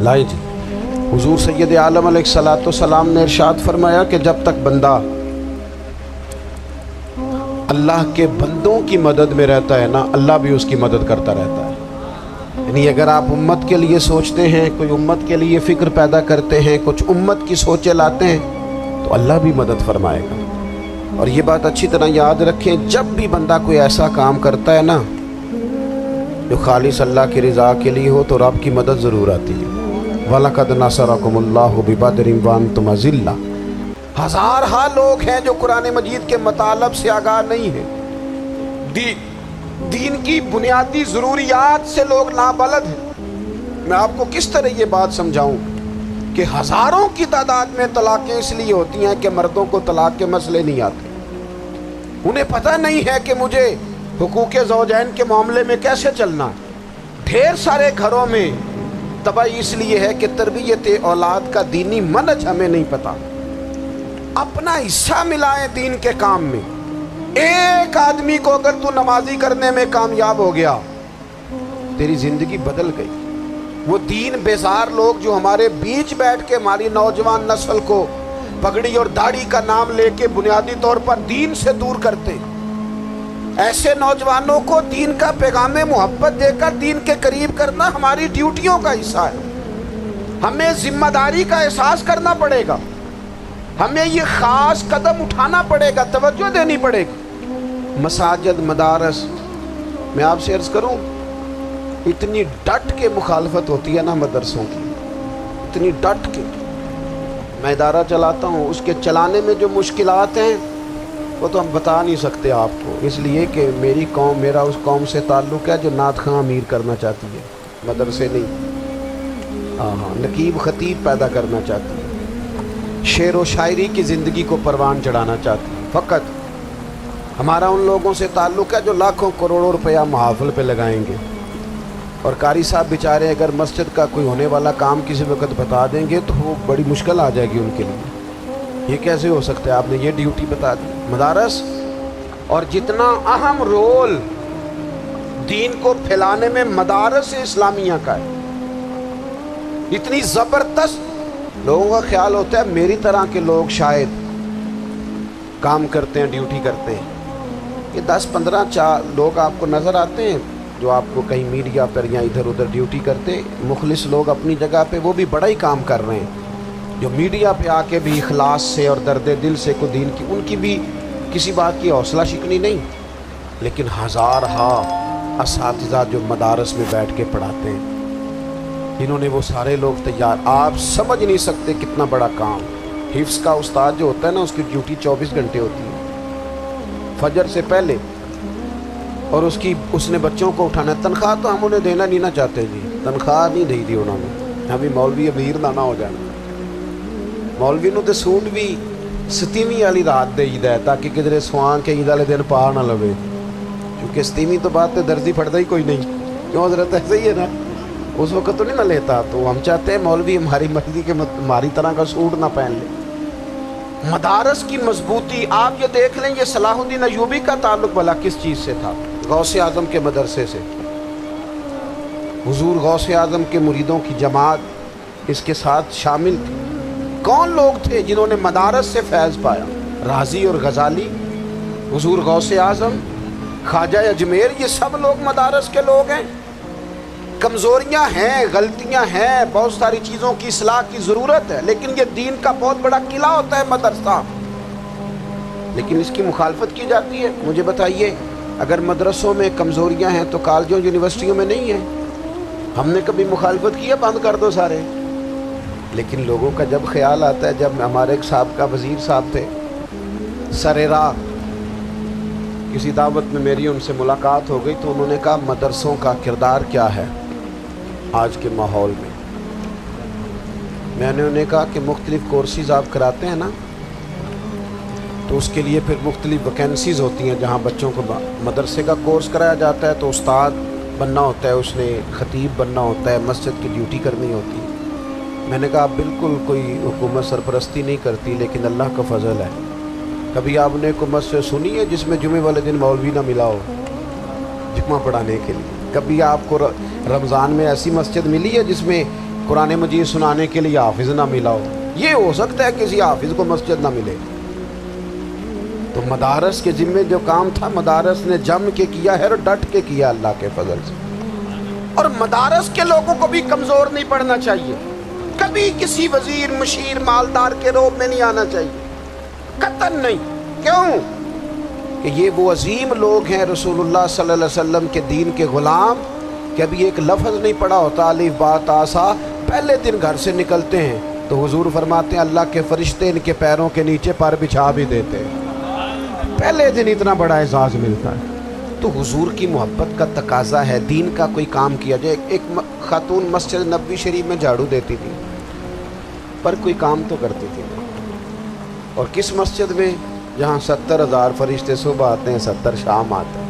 لائے جی، حضور سید عالم علیہ الصلوۃ والسلام نے ارشاد فرمایا کہ جب تک بندہ اللہ کے بندوں کی مدد میں رہتا ہے نا، اللہ بھی اس کی مدد کرتا رہتا ہے۔ یعنی اگر آپ امت کے لیے سوچتے ہیں، کوئی امت کے لیے فکر پیدا کرتے ہیں، کچھ امت کی سوچیں لاتے ہیں، تو اللہ بھی مدد فرمائے گا۔ اور یہ بات اچھی طرح یاد رکھیں، جب بھی بندہ کوئی ایسا کام کرتا ہے نا جو خالص اللہ کی رضا کے لیے ہو، تو رب کی مدد ضرور آتی ہے۔ وَلَقَدْ نَصَرَكُمُ اللَّهُ بِبَدْرٍ وَأَنْتُمْ أَذِلَّةٌ۔ ہزارہا لوگ ہیں جو قرآن مجید کے مطالب سے آگاہ نہیں ہیں، دین کی بنیادی ضروریات سے لوگ نابلد ہیں۔ میں آپ کو کس طرح یہ بات سمجھاؤں کہ ہزاروں کی تعداد میں طلاقیں اس لیے ہوتی ہیں کہ مردوں کو طلاق کے مسئلے نہیں آتے، انہیں پتہ نہیں ہے کہ مجھے حقوق زوجین کے معاملے میں کیسے چلنا۔ ڈھیر سارے گھروں میں تباہی اس لیے ہے کہ تربیت اولاد کا دینی منہج ہمیں نہیں پتہ۔ اپنا حصہ ملائیں دین کے کام میں۔ ایک آدمی کو اگر تو نمازی کرنے میں کامیاب ہو گیا، تیری زندگی بدل گئی۔ وہ دین بیزار لوگ جو ہمارے بیچ بیٹھ کے ہماری نوجوان نسل کو پگڑی اور داڑھی کا نام لے کے بنیادی طور پر دین سے دور کرتے، ایسے نوجوانوں کو دین کا پیغام محبت دے کر دین کے قریب کرنا ہماری ڈیوٹیوں کا حصہ ہے۔ ہمیں ذمہ داری کا احساس کرنا پڑے گا، ہمیں یہ خاص قدم اٹھانا پڑے گا، توجہ دینی پڑے گی۔ مساجد، مدارس، میں آپ سے عرض کروں، اتنی ڈٹ کے مخالفت ہوتی ہے نا مدرسوں کی، اتنی ڈٹ کے۔ میں ادارہ چلاتا ہوں، اس کے چلانے میں جو مشکلات ہیں وہ تو ہم بتا نہیں سکتے آپ کو، اس لیے کہ میری قوم، میرا اس قوم سے تعلق ہے جو نعت خواں امیر کرنا چاہتی ہے، مدرسے نہیں، نقیب خطیب پیدا کرنا چاہتی ہے، شعر و شاعری کی زندگی کو پروان چڑھانا چاہتی ہے۔ فقط ہمارا ان لوگوں سے تعلق ہے جو لاکھوں کروڑوں روپیہ محافل پہ لگائیں گے، اور قاری صاحب بیچارے اگر مسجد کا کوئی ہونے والا کام کسی وقت بتا دیں گے تو وہ بڑی مشکل آ جائے گی ان کے لیے۔ یہ کیسے ہو سکتا ہے، آپ نے یہ ڈیوٹی بتا دی۔ مدارس، اور جتنا اہم رول دین کو پھیلانے میں مدارس اسلامیہ کا ہے، اتنی زبردست، لوگوں کا خیال ہوتا ہے میری طرح کے لوگ شاید کام کرتے ہیں، ڈیوٹی کرتے ہیں۔ یہ 10-15 لوگ آپ کو نظر آتے ہیں جو آپ کو کہیں میڈیا پر یا ادھر ادھر ڈیوٹی کرتے، مخلص لوگ اپنی جگہ پہ، وہ بھی بڑا ہی کام کر رہے ہیں، جو میڈیا پہ آ کے بھی اخلاص سے اور درد دل سے کو دین کی، ان کی بھی کسی بات کی حوصلہ شکنی نہیں۔ لیکن ہزارہا اساتذہ جو مدارس میں بیٹھ کے پڑھاتے ہیں، جنہوں نے وہ سارے لوگ تیار، آپ سمجھ نہیں سکتے کتنا بڑا کام۔ حفظ کا استاد جو ہوتا ہے نا، اس کی ڈیوٹی 24 گھنٹے ہوتی ہے، فجر سے پہلے، اور اس نے بچوں کو اٹھانا ہے۔ تنخواہ تو ہم انہیں دینا نہیں نہ چاہتے جی، تنخواہ نہیں دی انہوں نے، ہمیں مولوی امیر نہ ہو جانا۔ مولوی نو تے سوٹ بھی 27ویں والی رات دے ہے تاکہ کدھر سوان کے عید والے دن پا نہ لوے، کیونکہ 27ویں تو بعد تے درزی پھڑتا ہی کوئی نہیں، کیوں حضرت؟ ایسے ہی ہے نا، اس وقت تو نہیں نہ لیتا۔ تو ہم چاہتے ہیں مولوی ہماری مرضی کے ہماری طرح کا سوٹ نہ پہن لے۔ مدارس کی مضبوطی آپ یہ دیکھ لیں، یہ صلاح الدین ایوبی کا تعلق بھلا کس چیز سے تھا؟ غوث اعظم کے مدرسے سے۔ حضور غوث اعظم کے مریدوں کی جماعت اس کے ساتھ شامل تھی۔ کون لوگ تھے جنہوں نے مدارس سے فیض پایا؟ رازی اور غزالی، حضور غوث اعظم، خواجہ اجمیر، یہ سب لوگ مدارس کے لوگ ہیں۔ کمزوریاں ہیں، غلطیاں ہیں، بہت ساری چیزوں کی اصلاح کی ضرورت ہے، لیکن یہ دین کا بہت بڑا قلعہ ہوتا ہے مدرسہ، لیکن اس کی مخالفت کی جاتی ہے۔ مجھے بتائیے، اگر مدرسوں میں کمزوریاں ہیں تو کالجوں یونیورسٹیوں میں نہیں ہیں؟ ہم نے کبھی مخالفت کی ہے بند کر دو سارے؟ لیکن لوگوں کا جب خیال آتا ہے، جب ہمارے ایک سابقہ وزیر صاحب تھے سر راہ، کسی دعوت میں میری ان سے ملاقات ہو گئی تو انہوں نے کہا مدرسوں کا کردار کیا ہے آج کے ماحول میں؟ میں نے انہیں کہا کہ مختلف کورسز آپ کراتے ہیں نا، تو اس کے لیے پھر مختلف ویکینسیز ہوتی ہیں جہاں بچوں کو مدرسے کا کورس کرایا جاتا ہے، تو استاد بننا ہوتا ہے، اس نے خطیب بننا ہوتا ہے، مسجد کی ڈیوٹی کرنی ہوتی ہے۔ میں نے کہا بالکل کوئی حکومت سرپرستی نہیں کرتی، لیکن اللہ کا فضل ہے۔ کبھی آپ نے کوئی مسجد سنی ہے جس میں جمعے والے دن مولوی نہ ملا ہو جمعہ پڑھانے کے لیے؟ کبھی آپ کو رمضان میں ایسی مسجد ملی ہے جس میں قرآن مجید سنانے کے لیے حافظ نہ ملا ہو. یہ ہو سکتا ہے کسی حافظ کو مسجد نہ ملے. تو مدارس کے ذمے جو کام تھا مدارس نے جم کے کیا ہے اور ڈٹ کے کیا اللہ کے فضل سے. اور مدارس کے لوگوں کو بھی کمزور نہیں پڑنا چاہیے. کبھی کسی وزیر مشیر مالدار کے روب میں نہیں آنا چاہیے, قطعاً نہیں. کیوں کہ یہ وہ عظیم لوگ ہیں رسول اللہ صلی اللہ علیہ وسلم کے دین کے غلام کہ ابھی ایک لفظ نہیں پڑا ہوتا الف با تا سا, پہلے دن گھر سے نکلتے ہیں تو حضور فرماتے ہیں اللہ کے فرشتے ان کے پیروں کے نیچے پر بچھا بھی دیتے ہیں. پہلے دن اتنا بڑا اعزاز ملتا ہے. تو حضور کی محبت کا تقاضا ہے دین کا کوئی کام کیا جائے. ایک خاتون مسجد نبوی شریف میں جھاڑو دیتی تھی پر کوئی کام تو کرتی تھی. اور کس مسجد میں؟ جہاں 70,000 فرشتے صبح آتے ہیں 70 شام آتے ہیں.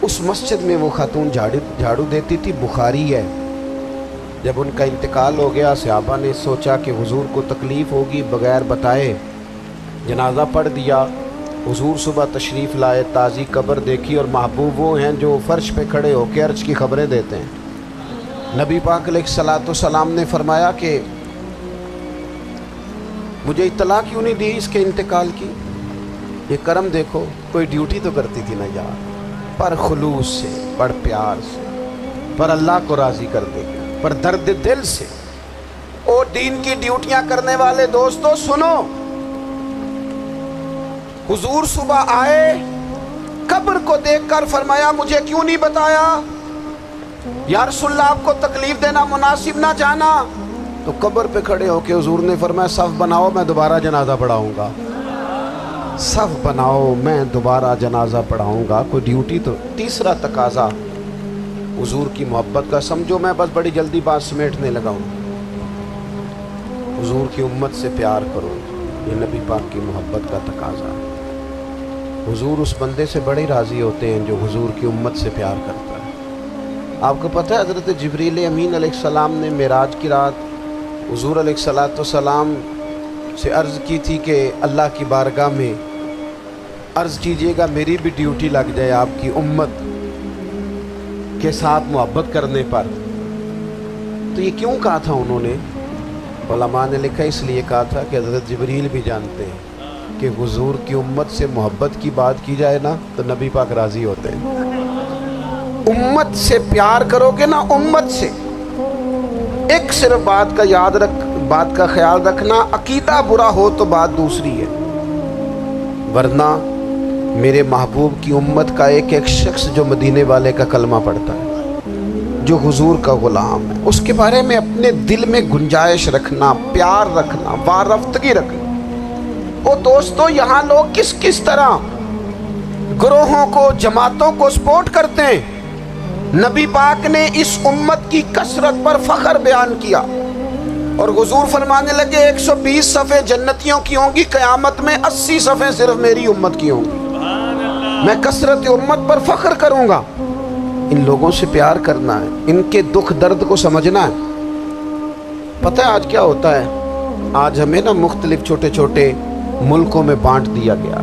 اس مسجد میں وہ خاتون جھاڑو دیتی تھی. بخاری ہے. جب ان کا انتقال ہو گیا صحابہ نے سوچا کہ حضور کو تکلیف ہوگی, بغیر بتائے جنازہ پڑھ دیا. حضور صبح تشریف لائے, تازی قبر دیکھی, اور محبوب وہ ہیں جو فرش پہ کھڑے ہو کے عرش کی خبریں دیتے ہیں. نبی پاک علیہ الصلوۃ والسلام نے فرمایا کہ مجھے اطلاع کیوں نہیں دی اس کے انتقال کی. یہ کرم دیکھو, کوئی ڈیوٹی تو کرتی تھی نا یار, پر خلوص سے, پر پیار سے, پر اللہ کو راضی کر دے, پر درد دل سے. اور دین کی ڈیوٹیاں کرنے والے دوستو سنو, حضور صبح آئے, قبر کو دیکھ کر فرمایا مجھے کیوں نہیں بتایا, یا رسول اللہ آپ کو تکلیف دینا مناسب نہ جانا. تو قبر پہ کھڑے ہو کے حضور نے فرمایا صف بناؤ میں دوبارہ جنازہ پڑھاؤں گا. صف بناؤ میں دوبارہ جنازہ پڑھاؤں گا. کوئی ڈیوٹی تو. تیسرا تقاضا حضور کی محبت کا. سمجھو میں بس بڑی جلدی بات سمیٹنے لگا ہوں. حضور کی امت سے پیار کرو, یہ نبی پاک کی محبت کا تقاضا. حضور اس بندے سے بڑے راضی ہوتے ہیں جو حضور کی امت سے پیار کرتا ہے. آپ کو پتہ ہے حضرت جبریل امین علیہ السلام نے معراج کی رات حضور علیہ الصلوۃ والسلام سے عرض کی تھی کہ اللہ کی بارگاہ میں عرض کیجئے گا میری بھی ڈیوٹی لگ جائے آپ کی امت کے ساتھ محبت کرنے پر. تو یہ کیوں کہا تھا انہوں نے؟ علماء نے لکھا اس لیے کہا تھا کہ حضرت جبریل بھی جانتے ہیں کہ حضور کی امت سے محبت کی بات کی جائے نا تو نبی پاک راضی ہوتے ہیں. امت سے پیار کرو گے نا, امت سے. ایک صرف بات کا خیال رکھنا, عقیدہ برا ہو تو بات دوسری ہے, ورنہ میرے محبوب کی امت کا ایک ایک شخص جو مدینے والے کا کلمہ پڑھتا ہے, جو حضور کا غلام ہے, اس کے بارے میں اپنے دل میں گنجائش رکھنا, پیار رکھنا, وارفتگی رکھنا. او دوستو یہاں لوگ کس طرح گروہوں کو, جماعتوں کو سپورٹ کرتے ہیں. نبی پاک نے اس امت کی کثرت پر فخر بیان کیا اور حضور فرمانے لگے 120 صفیں جنتیوں کی ہوں گی, قیامت میں 80 صفیں صرف میری امت کی ہوں گی. میں کثرت امت پر فخر کروں گا. ان لوگوں سے پیار کرنا ہے, ان کے دکھ درد کو سمجھنا ہے. پتہ ہے آج کیا ہوتا ہے؟ آج ہمیں نا مختلف چھوٹے چھوٹے ملکوں میں بانٹ دیا گیا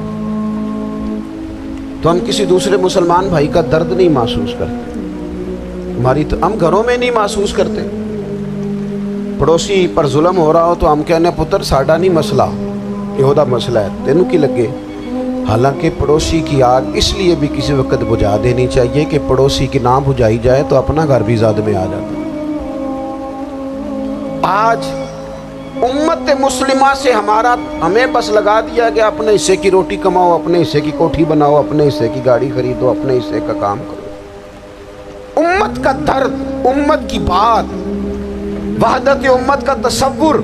تو ہم کسی دوسرے مسلمان بھائی کا درد نہیں محسوس کرتے. ہم گھروں میں نہیں محسوس کرتے. پڑوسی پر ظلم ہو رہا ہو تو ہم کہنے پتر ساڈا نہیں مسئلہ, یہ مسئلہ ہے, تینوں کی لگے. حالانکہ پڑوسی کی آگ اس لیے بھی کسی وقت بجھا دینی چاہیے کہ پڑوسی کی نہ بجھائی جائے تو اپنا گھر بھی زاد میں آ جاتا. آج امت مسلمہ سے ہمیں بس لگا دیا گیا اپنے حصے کی روٹی کماؤ, اپنے حصے کی کوٹھی بناؤ, اپنے حصے کی گاڑی خریدو, اپنے حصے کا کام کرو. امت کا درد, امت کی بات, وحدت امت کا تصور,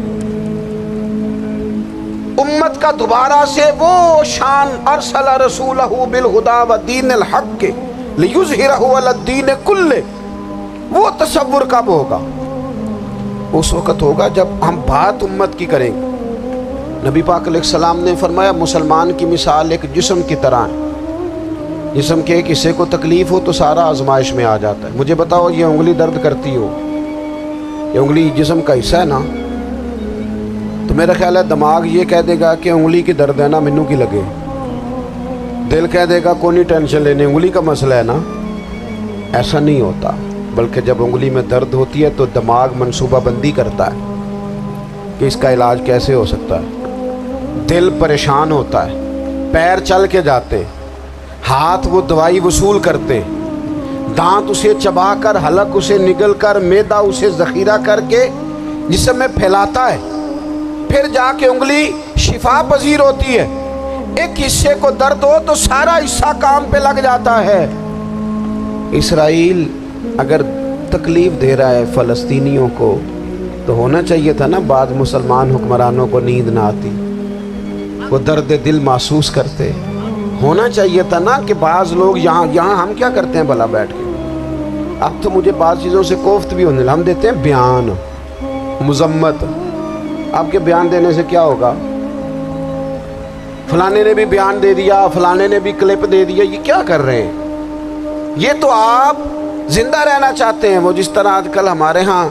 امت کا دوبارہ سے وہ شان ارسل رسولہ بالہدی ودین الحق لیظہرہ علی الدین کلہ, وہ تصور کب ہوگا؟ اس وقت ہوگا جب ہم بات امت کی کریں گے. نبی پاک علیہ السلام نے فرمایا مسلمان کی مثال ایک جسم کی طرح ہے. جسم کے ایک حصے کو تکلیف ہو تو سارا آزمائش میں آ جاتا ہے. مجھے بتاؤ یہ انگلی درد کرتی ہو, یہ انگلی جسم کا حصہ ہے نا, تو میرا خیال ہے دماغ یہ کہہ دے گا کہ انگلی کی درد ہے نا مینوں کی لگے, دل کہہ دے گا کوئی نہیں ٹینشن لینے انگلی کا مسئلہ ہے نا. ایسا نہیں ہوتا. بلکہ جب انگلی میں درد ہوتی ہے تو دماغ منصوبہ بندی کرتا ہے کہ اس کا علاج کیسے ہو سکتا ہے، دل پریشان ہوتا ہے، پیر چل کے جاتے، ہاتھ وہ دوائی وصول کرتے، دانت اسے چبا کر، حلق اسے نگل کر، معدہ اسے ذخیرہ کر کے جسم میں پھیلاتا ہے، پھر جا کے انگلی شفا پذیر ہوتی ہے۔ ایک حصے کو درد ہو تو سارا حصہ کام پہ لگ جاتا ہے۔ اسرائیل اگر تکلیف دے رہا ہے فلسطینیوں کو تو ہونا چاہیے تھا نا بعض مسلمان حکمرانوں کو نیند نہ آتی، وہ درد دل محسوس کرتے، ہونا چاہیے تھا نا کہ بعض لوگ یہاں ہم کیا کرتے ہیں بھلا بیٹھ کے، اب تو مجھے بعض چیزوں سے کوفت بھی ہونے لگا، ہم دیتے ہیں بیان مذمت، آپ کے بیان دینے سے کیا ہوگا، فلانے نے بھی بیان دے دیا، فلانے نے بھی کلپ دے دیا، یہ کیا کر رہے ہیں؟ یہ تو آپ زندہ رہنا چاہتے ہیں۔ وہ جس طرح آج کل ہمارے ہاں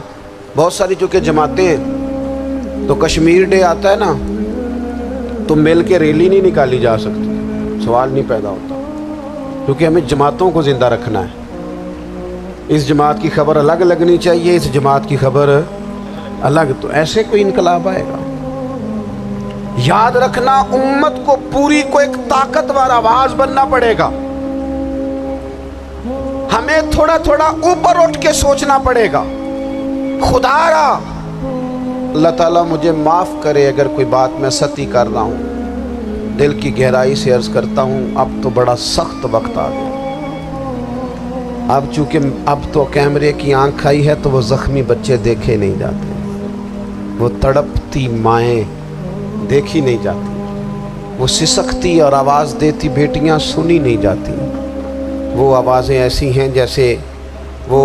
بہت ساری چونکہ جماعتیں ہیں تو کشمیر ڈے آتا ہے نا تو مل کے ریلی نہیں نکالی جا سکتی، سوال نہیں پیدا ہوتا، کیونکہ ہمیں جماعتوں کو زندہ رکھنا ہے۔ اس جماعت کی خبر الگ لگنی چاہیے، اس جماعت کی خبر الگ، تو ایسے کوئی انقلاب آئے گا؟ یاد رکھنا امت کو پوری کو ایک طاقتور آواز بننا پڑے گا، ہمیں تھوڑا تھوڑا اوپر اٹھ کے سوچنا پڑے گا۔ خدا را اللہ تعالیٰ مجھے معاف کرے اگر کوئی بات میں سطحی کر رہا ہوں، دل کی گہرائی سے عرض کرتا ہوں اب تو بڑا سخت وقت آ گیا، اب چونکہ اب تو کیمرے کی آنکھ آئی ہے تو وہ زخمی بچے دیکھے نہیں جاتے، وہ تڑپتی مائیں دیکھی نہیں جاتی، وہ سسکتی اور آواز دیتی بیٹیاں سنی نہیں جاتی، وہ آوازیں ایسی ہیں جیسے وہ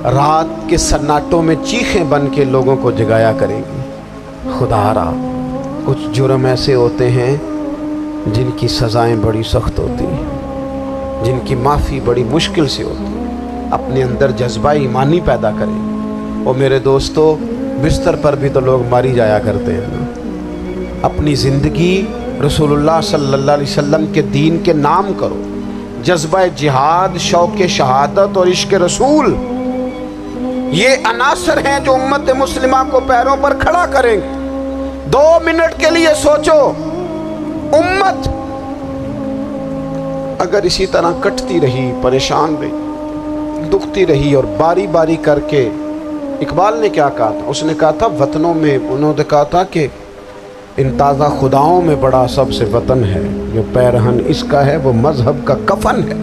رات کے سناٹوں میں چیخیں بن کے لوگوں کو جگایا کریں گی۔ خدا را کچھ جرم ایسے ہوتے ہیں جن کی سزائیں بڑی سخت ہوتی ہیں، جن کی معافی بڑی مشکل سے ہوتی ہے۔ اپنے اندر جذبہ ایمانی پیدا کریں۔ اور میرے دوستو بستر پر بھی تو لوگ ماری جایا کرتے ہیں نا۔ اپنی زندگی رسول اللہ صلی اللہ علیہ وسلم کے دین کے نام کرو، جذبہ جہاد، شوق شہادت اور عشق رسول، یہ عناصر ہیں جو امت مسلمہ کو پیروں پر کھڑا کریں گے۔ 2 منٹ کے لیے سوچو، امت اگر اسی طرح کٹتی رہی، پریشان رہی، دکھتی رہی اور باری باری کر کے، اقبال نے کیا کہا تھا؟ اس نے کہا تھا وطنوں میں، انہوں نے کہا تھا کہ ان تازہ خداؤں میں بڑا سب سے وطن ہے، جو پیرہن اس کا ہے وہ مذہب کا کفن ہے۔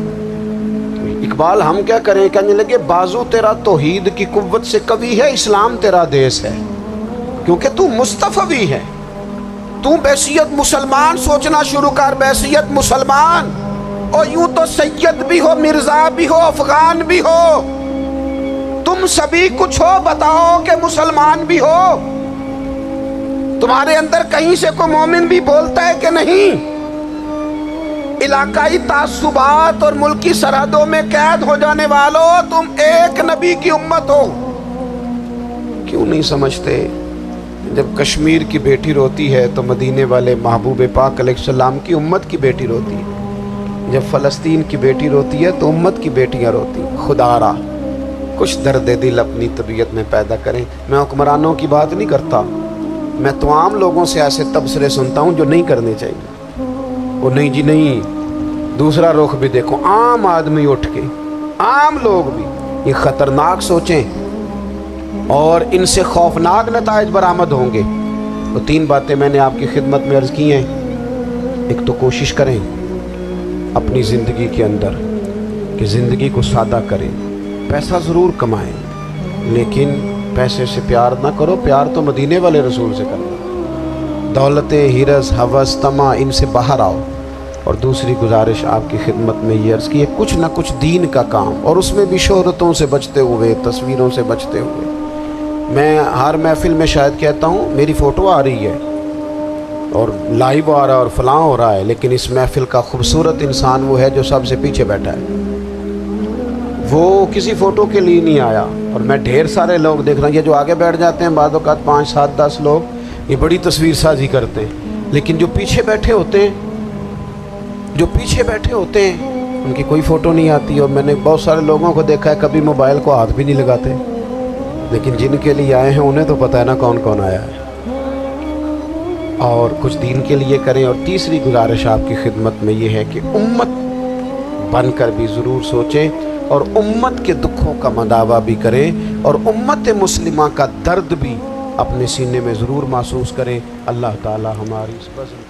اقبال ہم کیا کریں؟ کہنے لگے بازو تیرا توحید کی قوت سے قوی ہے، اسلام تیرا دیس ہے، کیونکہ تو مصطفی ہے۔ تو بحیثیت مسلمان سوچنا شروع کر، بحیثیت مسلمان، اور یوں تو سید بھی ہو، مرزا بھی ہو، افغان بھی ہو، تم سبھی کچھ ہو، بتاؤ کہ مسلمان بھی ہو۔ تمہارے اندر کہیں سے کوئی مومن بھی بولتا ہے کہ نہیں؟ علاقائی تعصبات اور ملکی سرحدوں میں قید ہو جانے والوں، تم ایک نبی کی امت ہو۔ کیوں نہیں سمجھتے؟ جب کشمیر کی بیٹی روتی ہے تو مدینے والے محبوب پاک علیہ السلام کی امت کی بیٹی روتی ہے، جب فلسطین کی بیٹی روتی ہے تو امت کی بیٹیاں روتی ہیں۔ خدا را کچھ درد دل اپنی طبیعت میں پیدا کریں۔ میں حکمرانوں کی بات نہیں کرتا، میں تو عام لوگوں سے ایسے تبصرے سنتا ہوں جو نہیں کرنے چاہیے۔ وہ نہیں جی نہیں، دوسرا رخ بھی دیکھو، عام آدمی اٹھ کے، عام لوگ بھی یہ خطرناک سوچیں اور ان سے خوفناک نتائج برآمد ہوں گے۔ تو 3 باتیں میں نے آپ کی خدمت میں عرض کی ہیں۔ ایک تو کوشش کریں اپنی زندگی کے اندر کہ زندگی کو سادہ کریں، پیسہ ضرور کمائیں لیکن پیسے سے پیار نہ کرو، پیار تو مدینے والے رسول سے کرو۔ دولتیں، ہرس، ہوس، طمع، ان سے باہر آؤ۔ اور دوسری گزارش آپ کی خدمت میں یہ عرض کی ہے، کچھ نہ کچھ دین کا کام، اور اس میں بھی شہرتوں سے بچتے ہوئے، تصویروں سے بچتے ہوئے۔ میں ہر محفل میں شاید کہتا ہوں میری فوٹو آ رہی ہے اور لائیو آ رہا ہے اور فلاں ہو رہا ہے، لیکن اس محفل کا خوبصورت انسان وہ ہے جو سب سے پیچھے بیٹھا ہے، وہ کسی فوٹو کے لیے نہیں آیا۔ اور میں ڈھیر سارے لوگ دیکھ رہا ہوں، یہ جو آگے بیٹھ جاتے ہیں بعض اوقات 5، 7، 10 لوگ، یہ بڑی تصویر سازی کرتے ہیں، لیکن جو پیچھے بیٹھے ہوتے ہیں ان کی کوئی فوٹو نہیں آتی، اور میں نے بہت سارے لوگوں کو دیکھا ہے کبھی موبائل کو ہاتھ بھی نہیں لگاتے، لیکن جن کے لیے آئے ہیں انہیں تو پتہ ہے نا کون کون آیا ہے۔ اور کچھ دین کے لیے کریں۔ اور تیسری گزارش آپ کی خدمت میں یہ ہے کہ امت بن کر بھی ضرور سوچیں، اور امت کے دکھوں کا مداوع بھی کریں، اور امت مسلمہ کا درد بھی اپنے سینے میں ضرور محسوس کریں۔ اللہ تعالی ہماری اس بزم